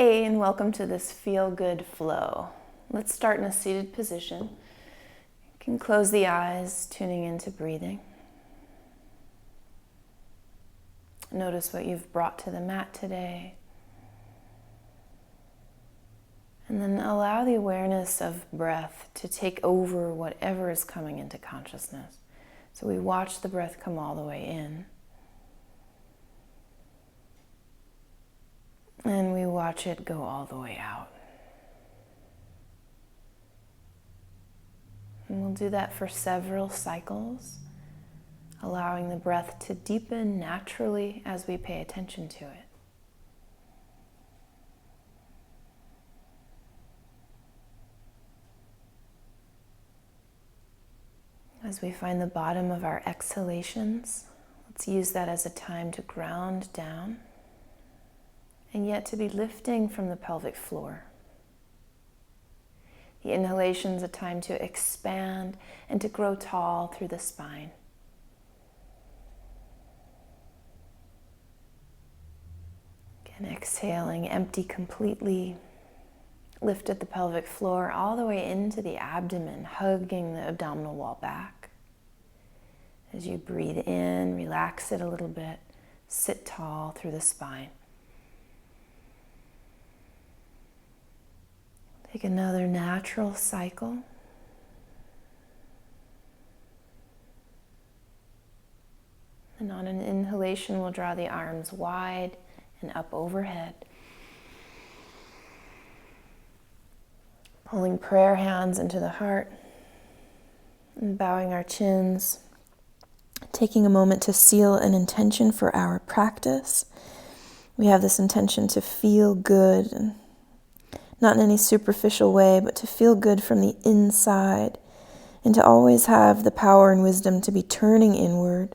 Hey, and welcome to this Feel Good Flow. Let's start in a seated position. You can close the eyes, tuning into breathing. Notice what you've brought to the mat today. And then allow the awareness of breath to take over whatever is coming into consciousness. So we watch the breath come all the way in. And we watch it go all the way out. And we'll do that for several cycles, allowing the breath to deepen naturally as we pay attention to it. As we find the bottom of our exhalations, let's use that as a time to ground down and yet to be lifting from the pelvic floor. The inhalation is a time to expand and to grow tall through the spine. Again, exhaling, empty completely. Lift at the pelvic floor all the way into the abdomen, hugging the abdominal wall back. As you breathe in, relax it a little bit. Sit tall through the spine. Take another natural cycle. And on an inhalation, we'll draw the arms wide and up overhead. Pulling prayer hands into the heart and bowing our chins. Taking a moment to seal an intention for our practice. We have this intention to feel good, and not in any superficial way, but to feel good from the inside, and to always have the power and wisdom to be turning inward,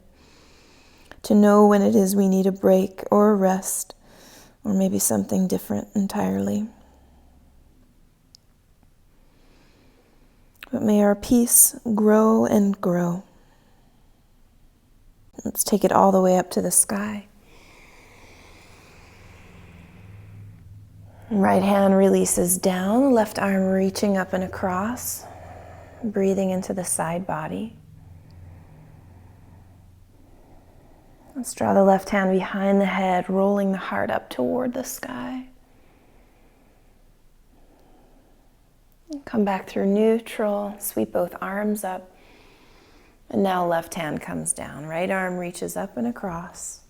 to know when it is we need a break or a rest, or maybe something different entirely. But may our peace grow and grow. Let's take it all the way up to the sky. Right hand releases down, left arm reaching up and across, breathing into the side body. Let's draw the left hand behind the head, rolling the heart up toward the sky. Come back through neutral, sweep both arms up. And now left hand comes down, right arm reaches up and across.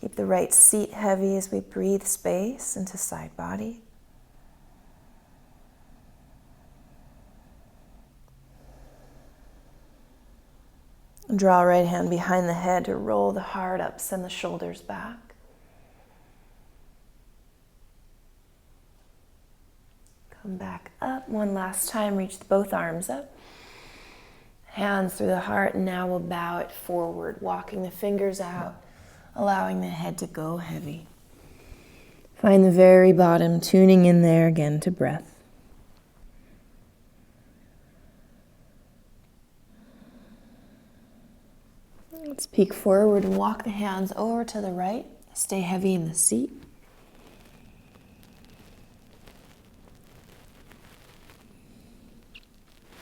Keep the right seat heavy as we breathe space into side body. Draw right hand behind the head to roll the heart up, send the shoulders back. Come back up one last time, reach both arms up. Hands through the heart, and now we'll bow it forward, walking the fingers out, allowing the head to go heavy. Find the very bottom, tuning in there again to breath. Let's peek forward and walk the hands over to the right. Stay heavy in the seat.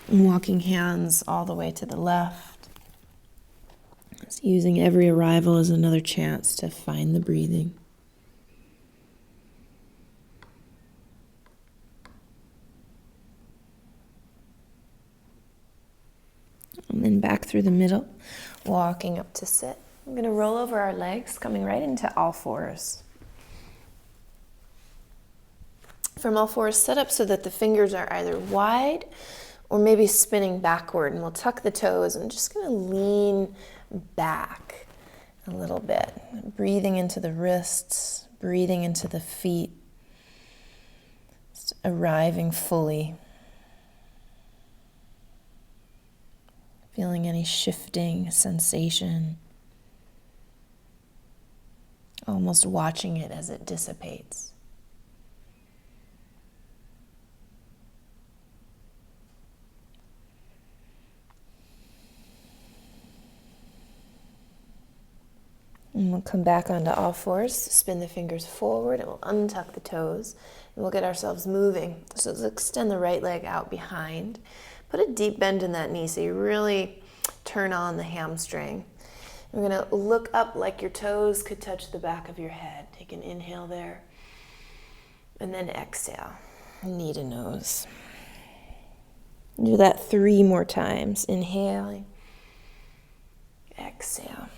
And walking hands all the way to the left. It's using every arrival as another chance to find the breathing. And then back through the middle, walking up to sit. I'm going to roll over our legs, coming right into all fours. From all fours, set up so that the fingers are either wide or maybe spinning backward. And we'll tuck the toes and just going to lean back a little bit. Breathing into the wrists, breathing into the feet. Just arriving fully. Feeling any shifting sensation. Almost watching it as it dissipates. And we'll come back onto all fours, spin the fingers forward, and we'll untuck the toes, and we'll get ourselves moving. So let's extend the right leg out behind. Put a deep bend in that knee so you really turn on the hamstring. We're going to look up like your toes could touch the back of your head. Take an inhale there, and then exhale, knee to nose. Do that 3 more times. Inhaling, exhale.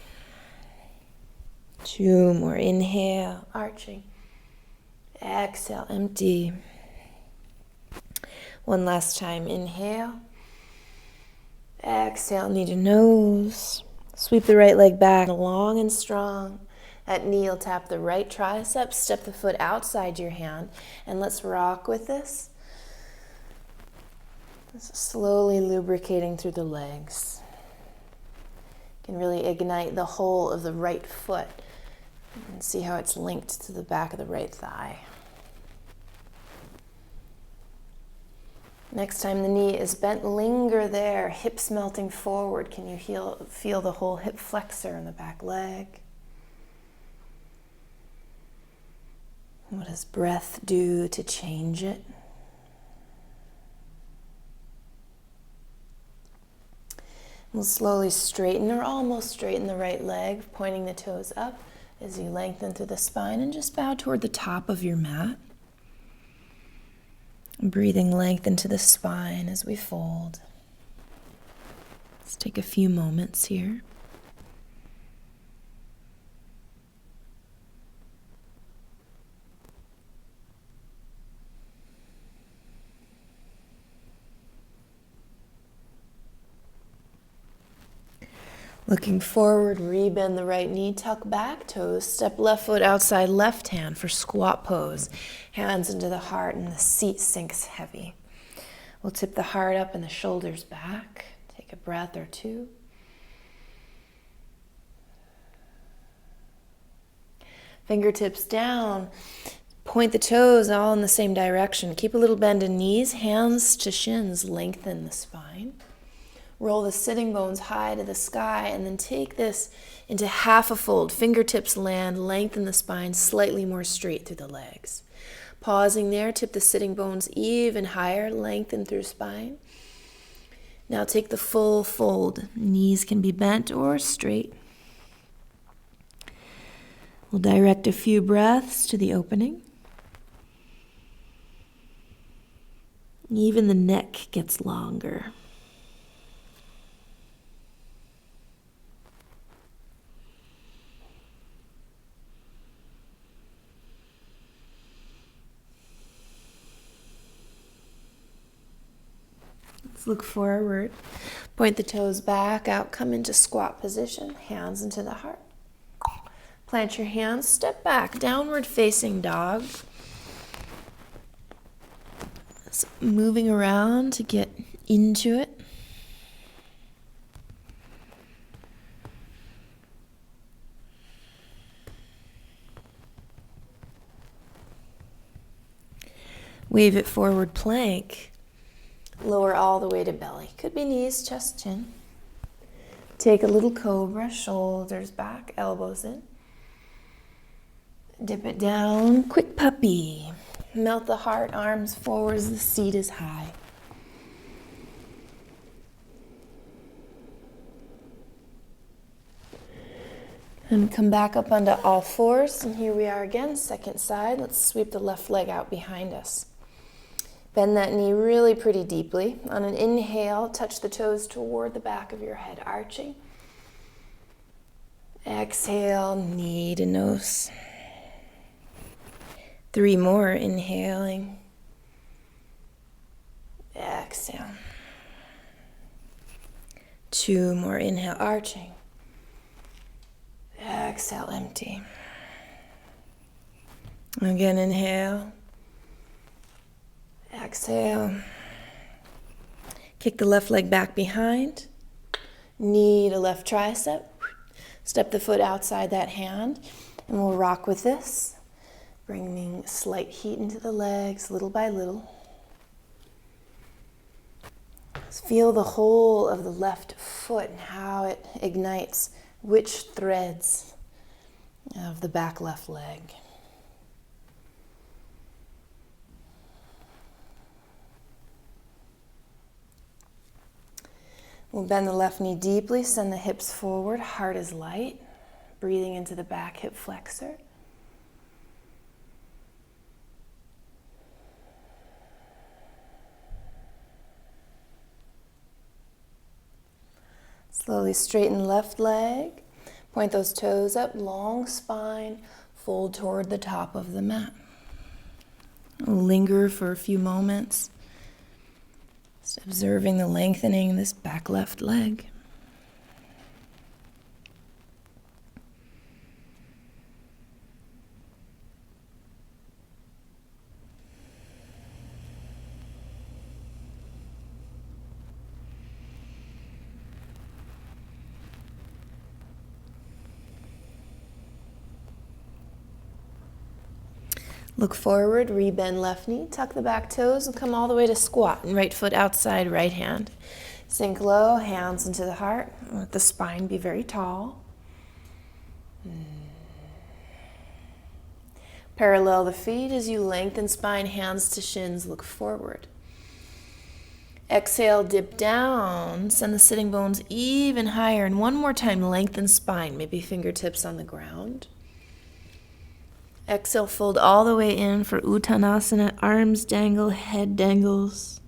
2 more. Inhale, arching. Exhale, empty. 1 last time. Inhale. Exhale, knee to nose. Sweep the right leg back long and strong. At knee, you'll tap the right tricep. Step the foot outside your hand. And let's rock with this. Slowly lubricating through the legs. You can really ignite the whole of the right foot. And see how it's linked to the back of the right thigh. Next time the knee is bent, linger there, hips melting forward. Can you feel the whole hip flexor in the back leg? What does breath do to change it? We'll slowly straighten or almost straighten the right leg, pointing the toes up as you lengthen through the spine, and just bow toward the top of your mat. Breathing length into the spine as we fold. Let's take a few moments here. Looking forward, rebend the right knee, tuck back toes, step left foot outside left hand for squat pose. Hands into the heart and the seat sinks heavy. We'll tip the heart up and the shoulders back. Take a breath or 2. Fingertips down. Point the toes all in the same direction. Keep a little bend in knees, hands to shins, lengthen the spine. Roll the sitting bones high to the sky, and then take this into half a fold. Fingertips land, lengthen the spine slightly more straight through the legs. Pausing there, tip the sitting bones even higher, lengthen through spine. Now take the full fold. Knees can be bent or straight. We'll direct a few breaths to the opening. Even the neck gets longer. Look forward, point the toes back out, come into squat position, hands into the heart. Plant your hands, step back, downward facing dog. So moving around to get into it. Wave it forward plank. Lower all the way to belly. Could be knees, chest, chin. Take a little cobra, shoulders back, elbows in. Dip it down, quick puppy. Melt the heart, arms forward as the seat is high. And come back up onto all fours. And here we are again, second side. Let's sweep the left leg out behind us. Bend that knee really pretty deeply. On an inhale, touch the toes toward the back of your head, arching. Exhale, knee to nose. 3 more, inhaling. Exhale. 2 more, inhale, arching. Exhale, empty. Again, inhale. Exhale. Kick the left leg back behind. Knee to left tricep. Step the foot outside that hand. And we'll rock with this. Bringing slight heat into the legs little by little. Feel the whole of the left foot and how it ignites which threads. of the back left leg. We'll bend the left knee deeply, send the hips forward, heart is light. Breathing into the back hip flexor. Slowly straighten left leg. Point those toes up, long spine, fold toward the top of the mat. We'll linger for a few moments, just observing the lengthening of this back left leg. Look forward, rebend left knee, tuck the back toes, and come all the way to squat. And right foot outside, right hand. Sink low, hands into the heart. Let the spine be very tall. Parallel the feet as you lengthen spine, hands to shins, look forward. Exhale, dip down, send the sitting bones even higher. And one more time, lengthen spine, maybe fingertips on the ground. Exhale, fold all the way in for Uttanasana, arms dangle, head dangles.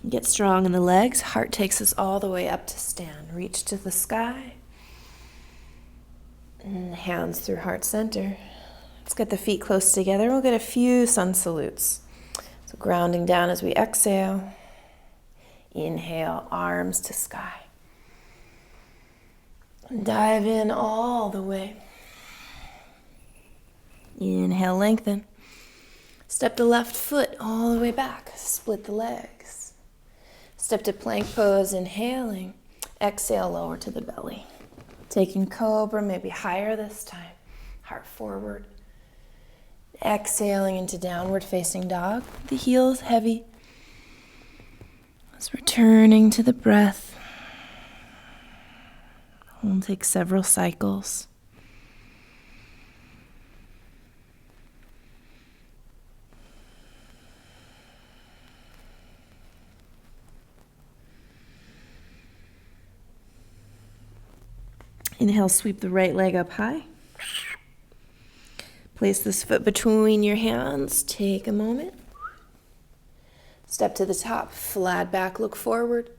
Get strong in the legs, heart takes us all the way up to stand. Reach to the sky, and hands through heart center. Let's get the feet close together. We'll get a few sun salutes. So grounding down as we exhale. Inhale, arms to sky. Dive in all the way. Inhale, lengthen. Step the left foot all the way back. Split the legs. Step to plank pose, inhaling. Exhale, lower to the belly. Taking cobra, maybe higher this time. Heart forward. Exhaling into downward facing dog. The heels heavy. Just returning to the breath. We'll take several cycles. Inhale, sweep the right leg up high. Place this foot between your hands. Take a moment. Step to the top, flat back, look forward.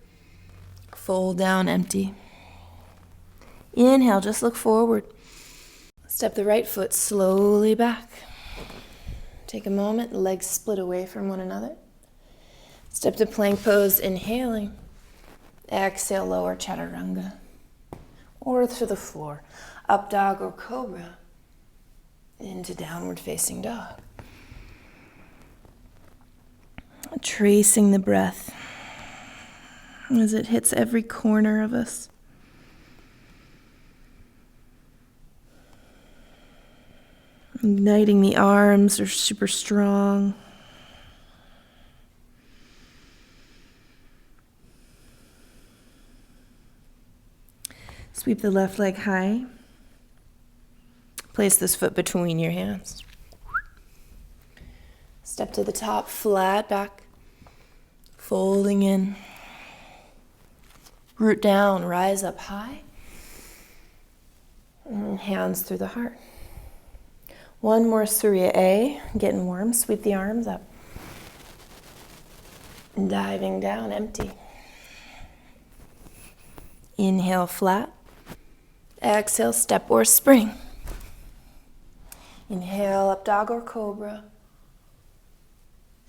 Fold down, empty. Inhale, just look forward. Step the right foot slowly back. Take a moment, legs split away from one another. Step to plank pose, inhaling. Exhale, lower chaturanga. Or to the floor, up dog or cobra. Into downward facing dog. Tracing the breath as it hits every corner of us. Igniting the arms are super strong. Sweep the left leg high. Place this foot between your hands. Step to the top, flat back. Folding in. Root down, rise up high. And hands through the heart. One more Surya A, getting warm. Sweep the arms up. Diving down, empty. Inhale, flat. Exhale, step or spring. Inhale, up dog or cobra.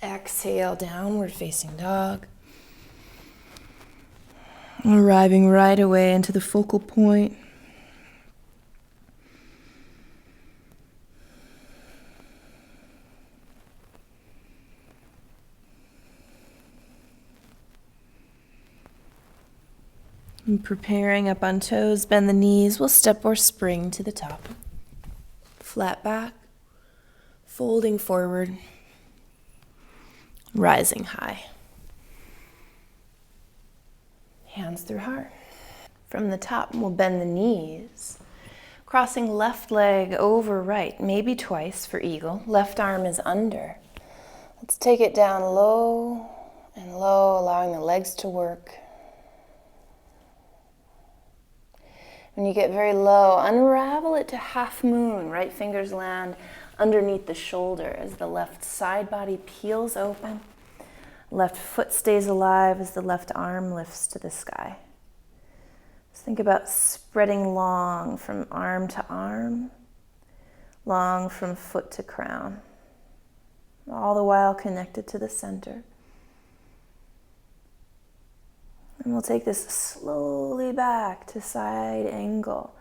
Exhale, downward facing dog. Arriving right away into the focal point. And preparing up on toes, bend the knees. We'll step or spring to the top. Flat back. folding forward, rising high. Hands through heart. From the top, we'll bend the knees, crossing left leg over right, maybe twice for eagle. Left arm is under. Let's take it down low and low, allowing the legs to work. When you get very low, unravel it to half moon. Right fingers land underneath the shoulder as the left side body peels open. Left foot stays alive as the left arm lifts to the sky. Just think about spreading long from arm to arm, long from foot to crown, all the while connected to the center. And we'll take this slowly back to side angle.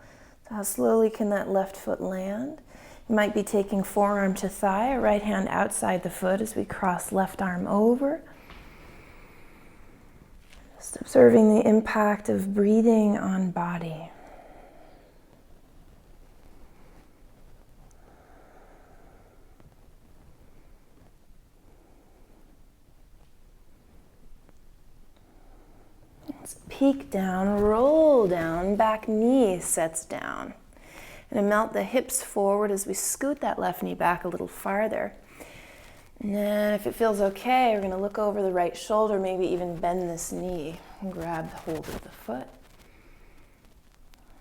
So how slowly can that left foot land? You might be taking forearm to thigh, right hand outside the foot as we cross left arm over. Just observing the impact of breathing on body. Let's peek down, roll down, back knee sets down. And melt the hips forward as we scoot that left knee back a little farther. And then if it feels okay, we're going to look over the right shoulder, maybe even bend this knee and grab the hold of the foot.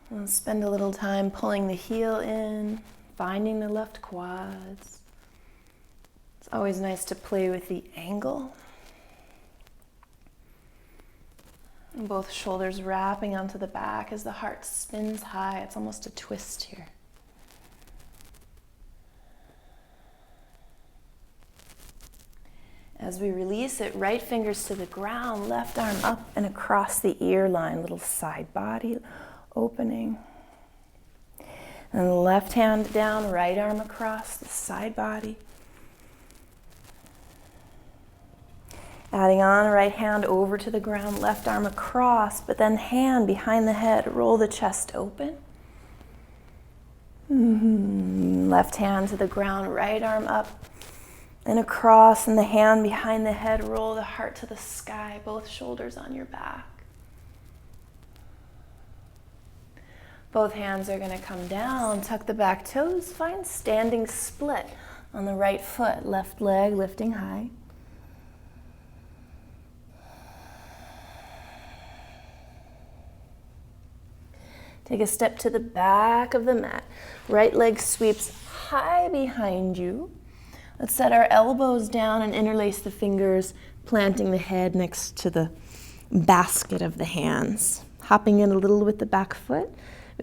And spend a little time pulling the heel in, finding the left quads. It's always nice to play with the angle. And both shoulders wrapping onto the back as the heart spins high. It's almost a twist here. As we release it, right fingers to the ground, left arm up and across the ear line, little side body opening. And the left hand down, right arm across the side body. Adding on, right hand over to the ground, left arm across, but then hand behind the head, roll the chest open. Left hand to the ground, right arm up and across, and the hand behind the head, roll the heart to the sky, both shoulders on your back. Both hands are going to come down, tuck the back toes, find standing split on the right foot, left leg lifting high. Take a step to the back of the mat. Right leg sweeps high behind you. Let's set our elbows down and interlace the fingers, planting the head next to the basket of the hands. Hopping in a little with the back foot.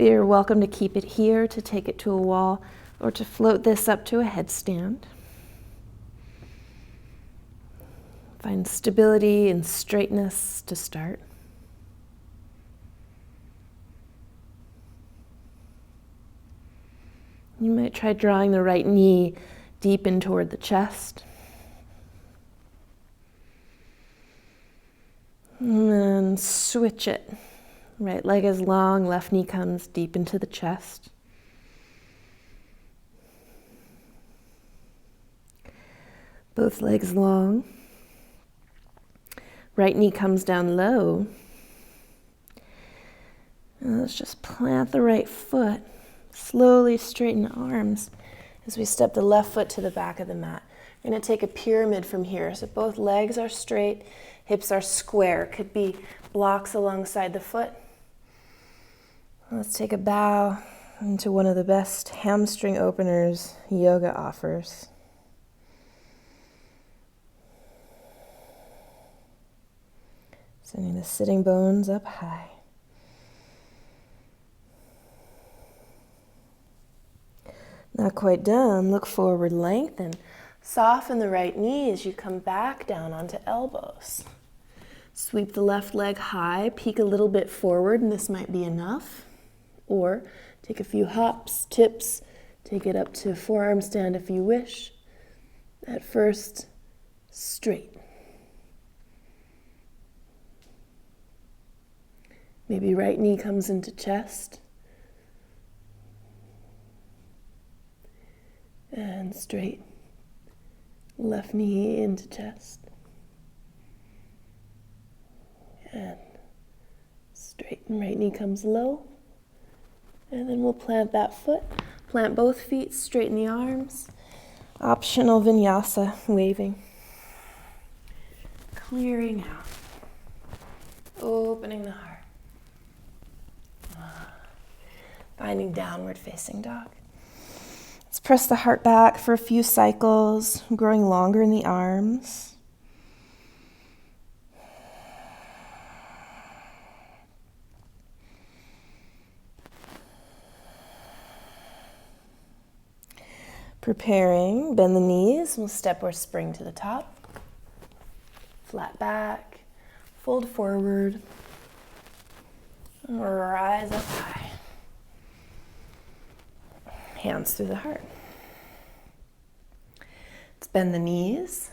You're welcome to keep it here, to take it to a wall, or to float this up to a headstand. Find stability and straightness to start. You might try drawing the right knee deep in toward the chest. And then switch it. Right leg is long, left knee comes deep into the chest. Both legs long. Right knee comes down low. And let's just plant the right foot. Slowly straighten arms as we step the left foot to the back of the mat. We're going to take a pyramid from here. So both legs are straight, hips are square. Could be blocks alongside the foot. Let's take a bow into one of the best hamstring openers yoga offers. Sending the sitting bones up high. Not quite done. Look forward, lengthen. Soften the right knee as you come back down onto elbows. Sweep the left leg high, peek a little bit forward, and this might be enough. Or take a few hops, tips, take it up to forearm stand if you wish. At first, straight. Maybe right knee comes into chest. And straight. Left knee into chest. And straighten, right knee comes low. And then we'll plant that foot. Plant both feet, straighten the arms. Optional vinyasa, waving. Clearing out. Opening the heart. Finding downward facing dog. Let's press the heart back for a few cycles, growing longer in the arms. Preparing, bend the knees, we'll step or spring to the top. Flat back, fold forward, rise up high. Hands through the heart. Let's bend the knees.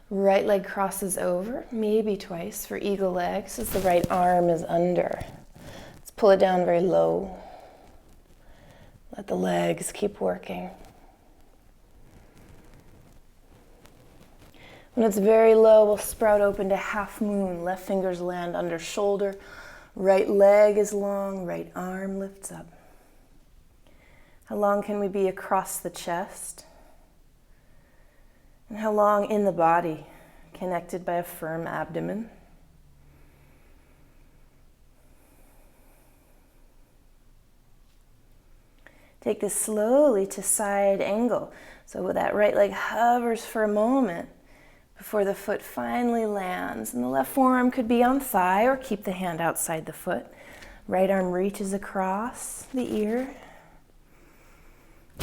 Right leg crosses over, maybe twice for eagle legs as the right arm is under. Let's pull it down very low. Let the legs keep working. When it's very low, we'll sprout open to half moon. Left fingers land under shoulder. Right leg is long, right arm lifts up. How long can we be across the chest? And how long in the body, connected by a firm abdomen? Take this slowly to side angle. So that right leg hovers for a moment before the foot finally lands. And the left forearm could be on thigh or keep the hand outside the foot. Right arm reaches across the ear.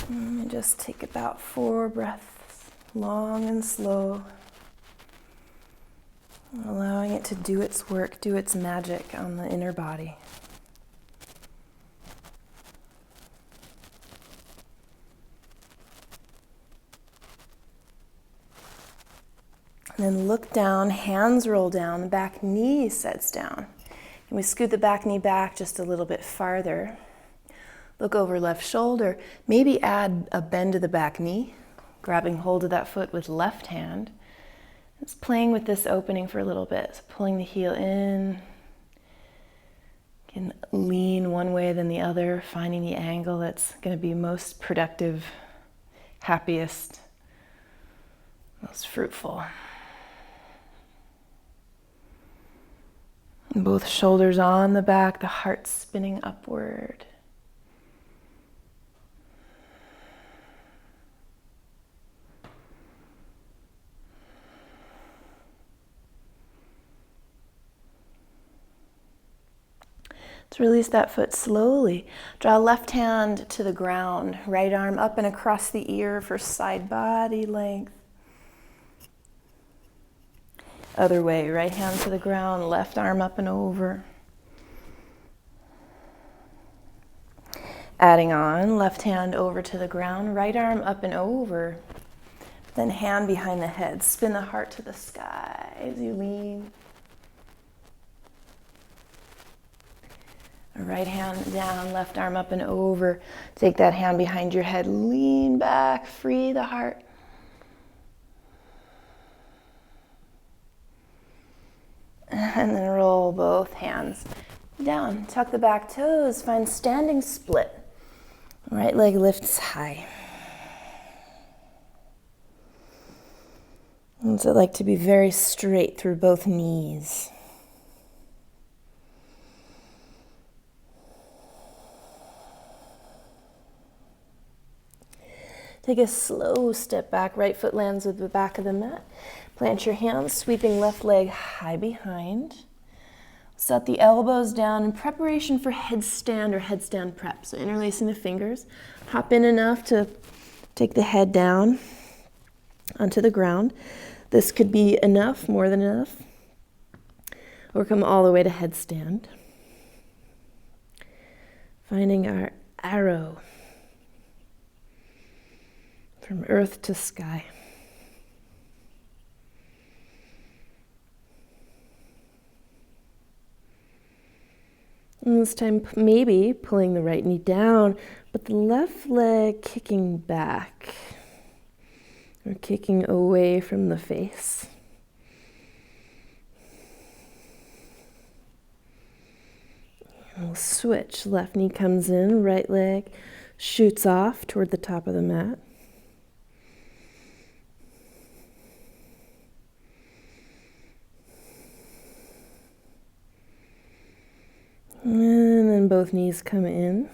And just take about 4 breaths, long and slow. Allowing it to do its work, do its magic on the inner body. And then look down, hands roll down, the back knee sets down. And we scoot the back knee back just a little bit farther. Look over left shoulder, maybe add a bend to the back knee, grabbing hold of that foot with left hand. Just playing with this opening for a little bit, so pulling the heel in. You can lean one way then the other, finding the angle that's going to be most productive, happiest, most fruitful. And both shoulders on the back, the heart spinning upward. Let's release that foot slowly. Draw left hand to the ground, right arm up and across the ear for side body length. Other way, right hand to the ground, left arm up and over. Adding on, left hand over to the ground, right arm up and over. Then hand behind the head, spin the heart to the sky as you lean. Right hand down, left arm up and over. Take that hand behind your head, lean back, free the heart. And then roll both hands down. Tuck the back toes, find standing split. Right leg lifts high. What's it like to be very straight through both knees? Take a slow step back. Right foot lands with the back of the mat. Plant your hands, sweeping left leg high behind. Set the elbows down in preparation for headstand or headstand prep. So interlacing the fingers. Hop in enough to take the head down onto the ground. This could be enough, more than enough. Or come all the way to headstand. Finding our arrow from earth to sky. And this time, maybe pulling the right knee down, but the left leg kicking back. We're kicking away from the face. We'll switch. Left knee comes in, right leg shoots off toward the top of the mat. And then both knees come in.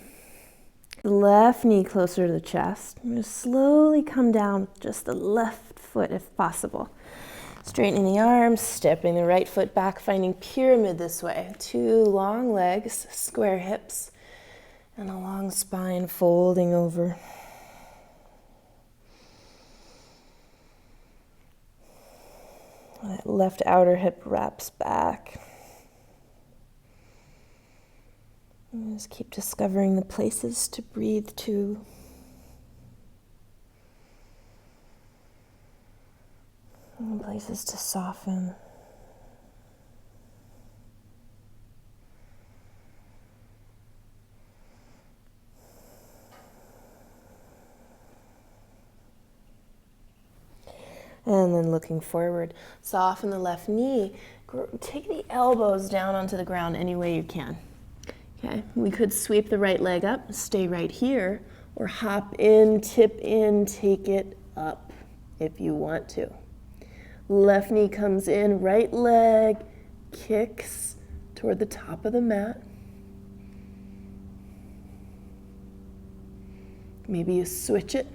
The left knee closer to the chest. I'm going to slowly come down with just the left foot if possible. Straightening the arms, stepping the right foot back, finding pyramid this way. 2 long legs, square hips, and a long spine folding over. That left outer hip wraps back. And just keep discovering the places to breathe to. And places to soften. And then looking forward, soften the left knee. Take the elbows down onto the ground any way you can. Okay, we could sweep the right leg up, stay right here, or hop in, tip in, take it up if you want to. Left knee comes in, right leg kicks toward the top of the mat. Maybe you switch it.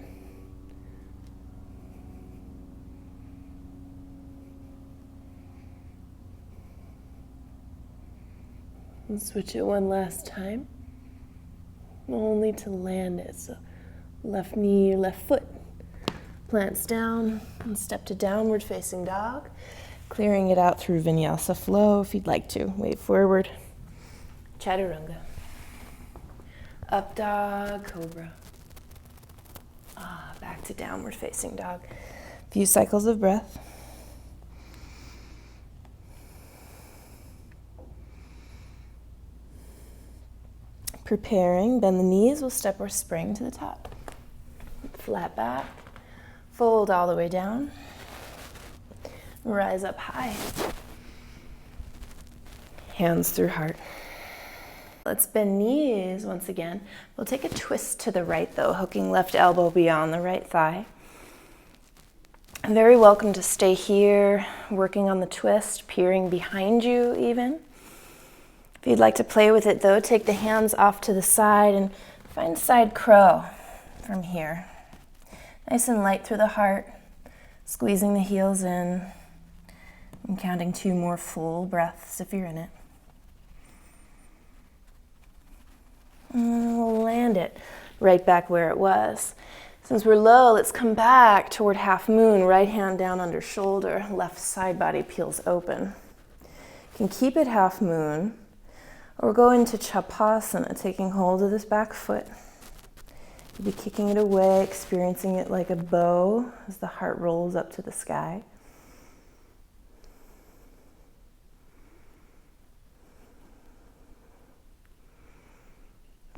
And switch it one last time, only to land it. So left knee, left foot plants down and step to downward facing dog, clearing it out through vinyasa flow if you'd like to. Wait forward, chaturanga, up dog, cobra, back to downward facing dog. A few cycles of breath. Preparing, bend the knees, we'll step or spring to the top. Flat back, fold all the way down, rise up high. Hands through heart. Let's bend knees once again. We'll take a twist to the right though, hooking left elbow beyond the right thigh. I'm very welcome to stay here, working on the twist, peering behind you even. If you'd like to play with it though, take the hands off to the side and find side crow from here. Nice and light through the heart, squeezing the heels in and counting 2 more full breaths if you're in it. And we'll land it right back where it was. Since we're low, let's come back toward half moon, right hand down under shoulder, left side body peels open. You can keep it half moon, or go into Chapasana, taking hold of this back foot. You'll be kicking it away, experiencing it like a bow as the heart rolls up to the sky.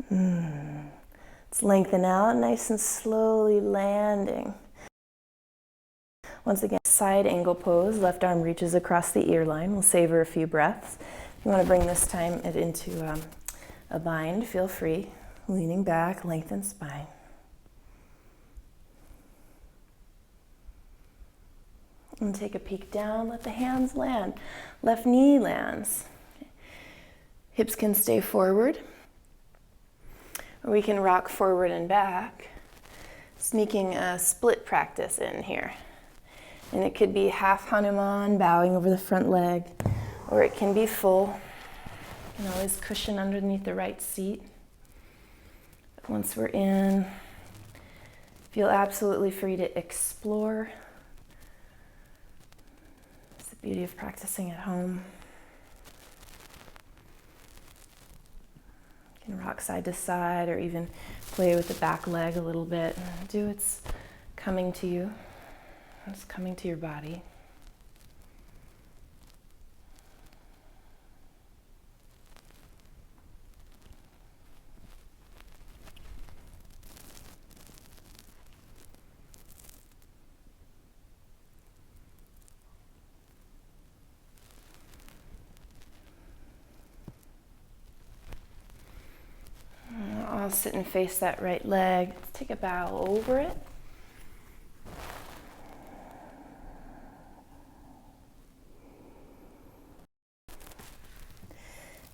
Let's lengthen out, nice and slowly landing. Once again, side angle pose, left arm reaches across the ear line. We'll savor a few breaths. If you want to bring this time it into a bind, feel free. Leaning back, lengthen spine. And take a peek down, let the hands land. Left knee lands. Hips can stay forward. Or we can rock forward and back, sneaking a split practice in here. And it could be half Hanuman, bowing over the front leg, or it can be full. You can always cushion underneath the right seat. But once we're in, feel absolutely free to explore. It's the beauty of practicing at home. You can rock side to side or even play with the back leg a little bit. Do what's coming to you. What's coming to your body. now sit and face that right leg. Let's take a bow over it.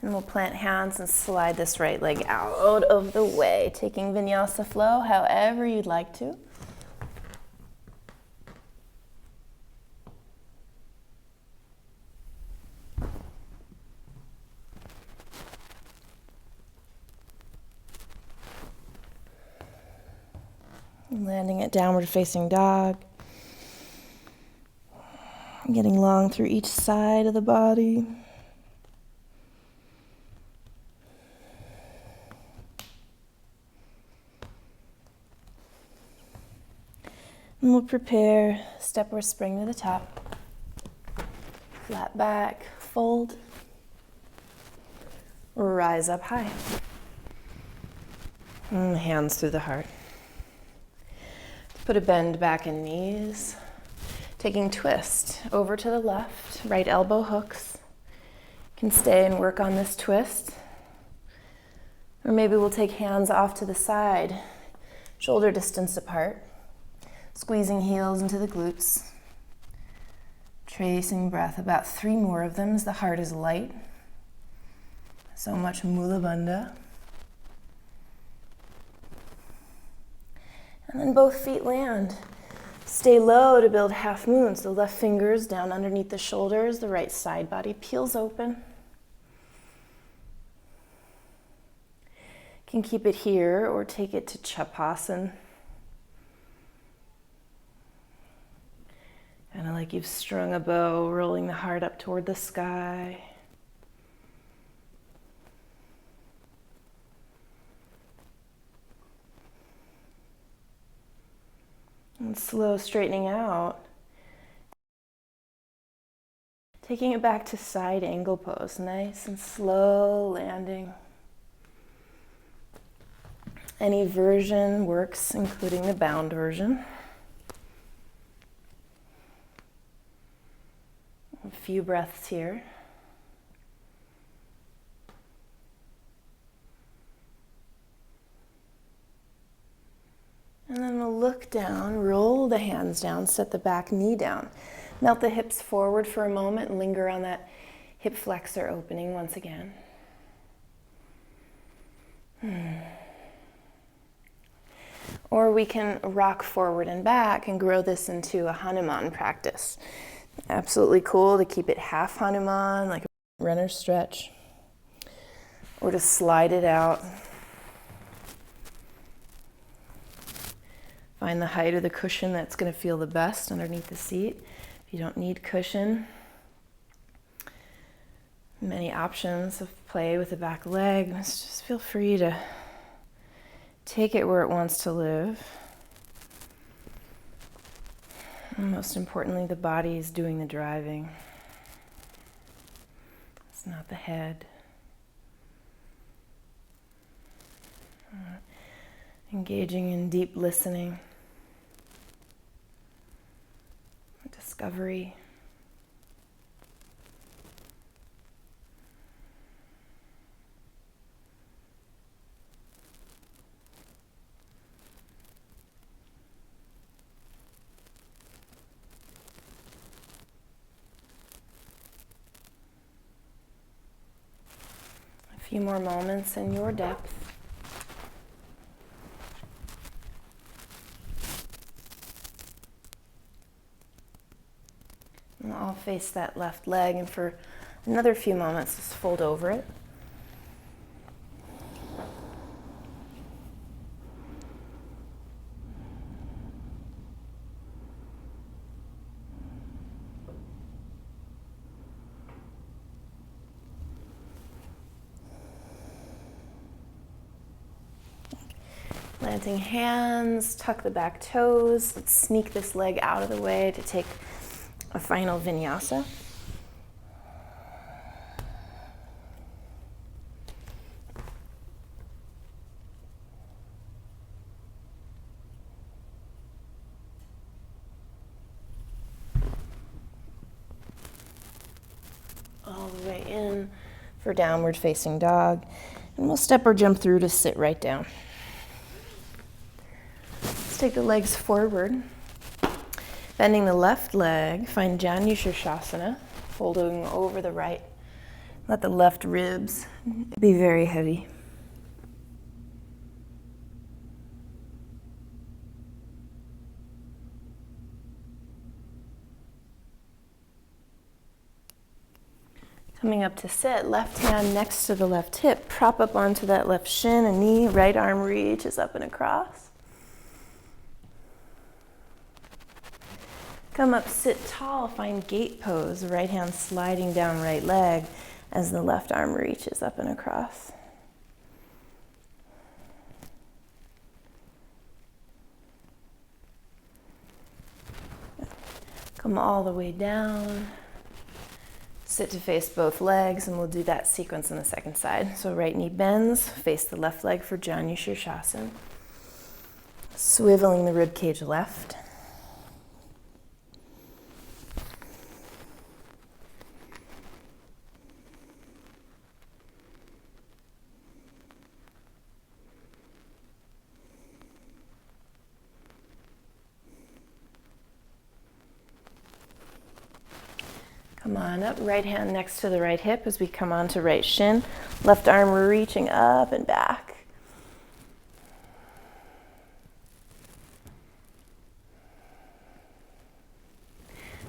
And we'll plant hands and slide this right leg out of the way, taking vinyasa flow however you'd like to. Landing at downward facing dog. Getting long through each side of the body. And we'll prepare step or spring to the top. Flat back, fold. Rise up high. And hands through the heart. Put a bend back in knees. Taking twist over to the left, right elbow hooks. You can stay and work on this twist. Or maybe we'll take hands off to the side, shoulder distance apart. Squeezing heels into the glutes. Tracing breath, about 3 more of them as the heart is light. So much mula bandha. And then both feet land. Stay low to build half moon. So the left fingers down underneath the shoulders, the right side body peels open. Can keep it here or take it to Chapasana. Kind of like you've strung a bow, rolling the heart up toward the sky. And slow straightening out. Taking it back to side angle pose, nice and slow landing. Any version works, including the bound version. A few breaths here. And then we'll look down, roll the hands down, set the back knee down. Melt the hips forward for a moment and linger on that hip flexor opening once again. Or we can rock forward and back and grow this into a Hanuman practice. Absolutely cool to keep it half Hanuman, like a runner stretch. Or to slide it out. Find the height of the cushion that's going to feel the best underneath the seat. If you don't need cushion, many options of play with the back leg. Just feel free to take it where it wants to live. And most importantly, the body is doing the driving. It's not the head. Engaging in deep listening, discovery. A few more moments in your depth. And I'll face that left leg, and for another few moments, just fold over it. Planting hands, tuck the back toes. Let's sneak this leg out of the way to take a final vinyasa. All the way in for downward facing dog. And we'll step or jump through to sit right down. Let's take the legs forward. Bending the left leg, find Janu Sirsasana, folding over the right. Let the left ribs be very heavy. Coming up to sit, left hand next to the left hip, prop up onto that left shin and knee, right arm reaches up and across. Come up, sit tall, find gate pose, right hand sliding down right leg as the left arm reaches up and across. Come all the way down. Sit to face both legs, and we'll do that sequence on the second side. So right knee bends, face the left leg for Janu Sirsasana. Swiveling the rib cage left. Come on up, right hand next to the right hip as we come onto right shin. Left arm reaching up and back.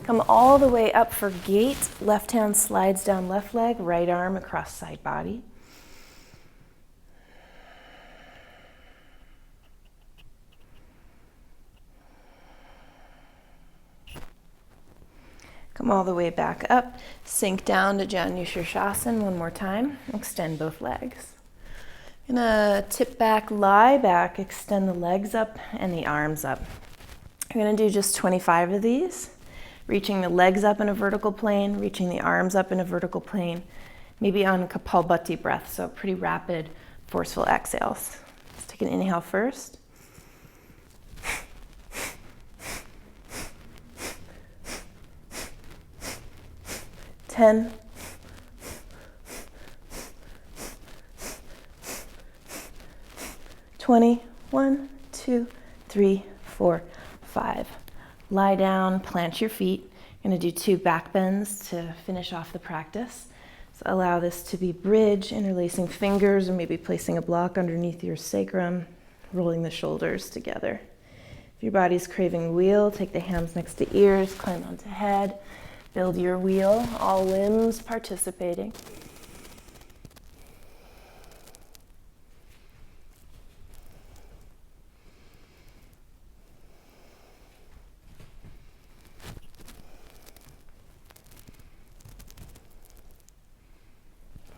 Come all the way up for gate. Left hand slides down left leg, right arm across side body. Come all the way back up, sink down to Janu Sirsasana one more time. Extend both legs. Gonna tip back, lie back, extend the legs up and the arms up. You're gonna do just 25 of these, reaching the legs up in a vertical plane, reaching the arms up in a vertical plane, maybe on Kapalbhati breath, so pretty rapid, forceful exhales. Let's take an inhale first. 10, 20, 1, 2, 3, 4, 5. Lie down, plant your feet. You're going to do 2 back bends to finish off the practice. So allow this to be bridge, interlacing fingers, or maybe placing a block underneath your sacrum, rolling the shoulders together. If your body's craving wheel, take the hands next to ears, climb onto head. Build your wheel, all limbs participating.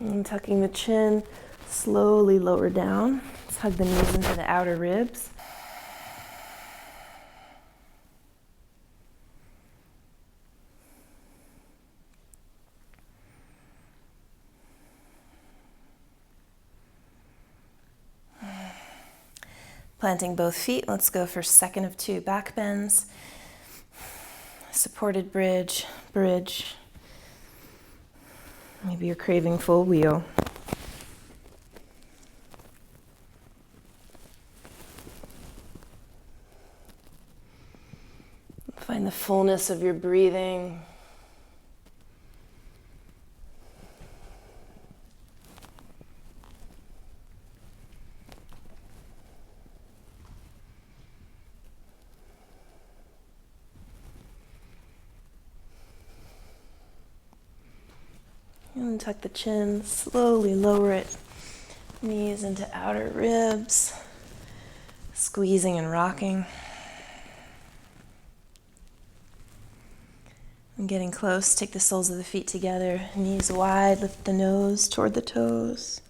And tucking the chin, slowly lower down. Let's hug the knees into the outer ribs. Planting both feet, let's go for second of 2 back bends. Supported bridge, bridge. Maybe you're craving full wheel. Find the fullness of your breathing. And tuck the chin, slowly lower it. Knees into outer ribs, squeezing and rocking. And getting close, take the soles of the feet together, knees wide, lift the nose toward the toes.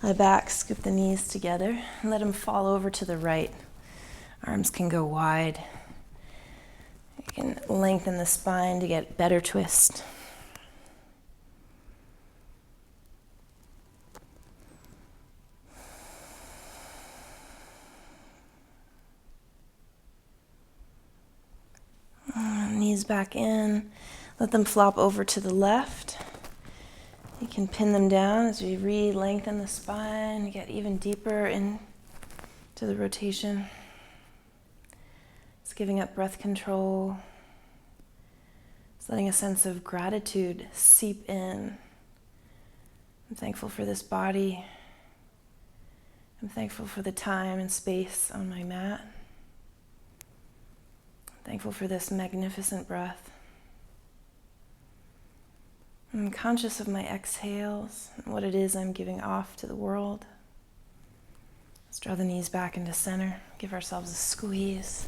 Lie back, scoop the knees together, and let them fall over to the right. Arms can go wide. You can lengthen the spine to get better twist. Knees back in. Let them flop over to the left. You can pin them down as we re-lengthen the spine, get even deeper into the rotation. It's giving up breath control. It's letting a sense of gratitude seep in. I'm thankful for this body. I'm thankful for the time and space on my mat. I'm thankful for this magnificent breath. I'm conscious of my exhales and what it is I'm giving off to the world. Let's draw the knees back into center. Give ourselves a squeeze.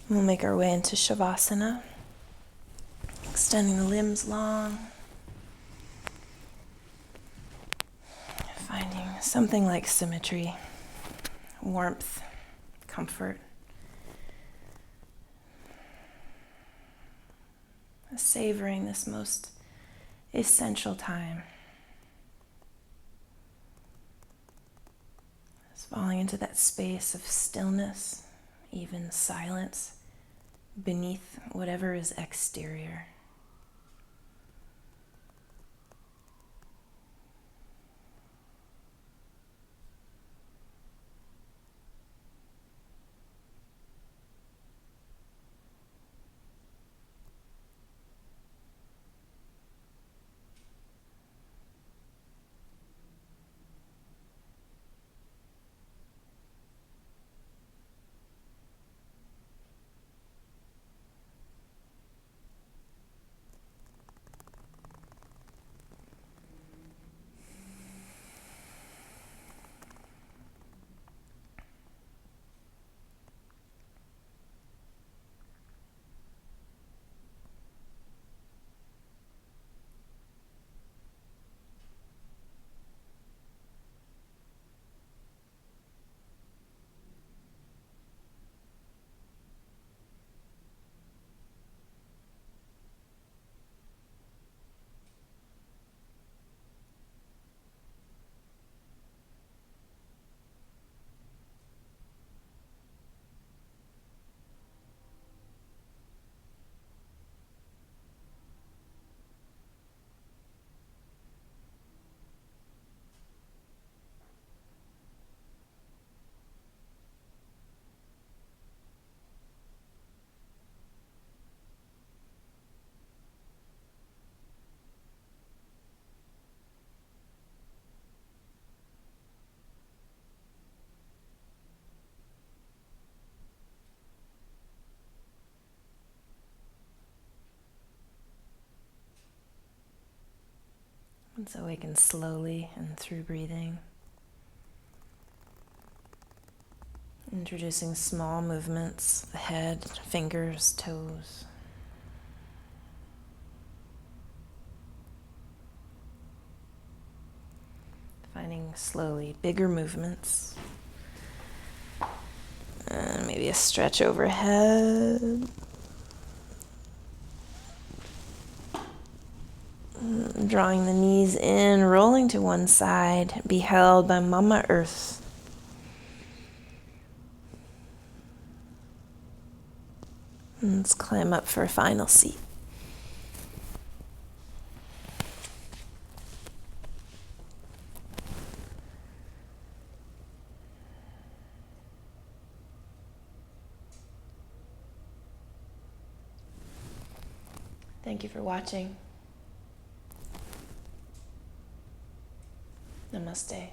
We'll make our way into Shavasana, extending the limbs long, finding something like symmetry, warmth, comfort. Savoring this most essential time. Just falling into that space of stillness, even silence, beneath whatever is exterior. Let's awaken slowly and through breathing. Introducing small movements, the head, fingers, toes. Finding slowly bigger movements. And maybe a stretch overhead. Drawing the knees in, rolling to one side, be held by Mama Earth. And let's climb up for a final seat. Thank you for watching. Namaste.